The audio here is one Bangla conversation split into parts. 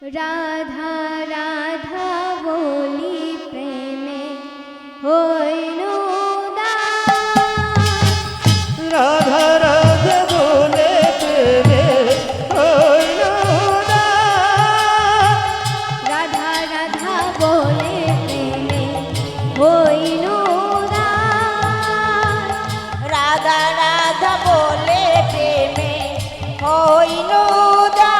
রাধা রাধা বলি প্রেমে হইল উদাস। রাধা রাধা বলে প্রেমে হইল উদাস। রাধা রাধা বলে প্রেমে হইল উদাস। রাধা রাধা বলে প্রেমে হইল উদাস।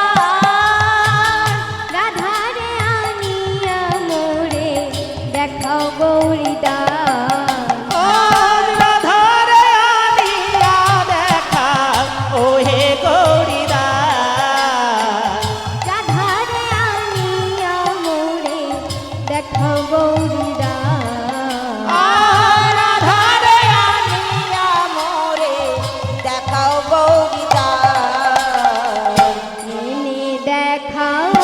রাধারে আনিয়া মোরে দেখাও গৌরীদাস। আর রাধারে আনিয়া দেখা ওহে গৌরীদাস। রাধারে আনিয়া মোরে দেখাও গৌরীদাস। আর রাধারে আনিয়া মোরে দেখাও গৌরীদাস। এনে দেখাও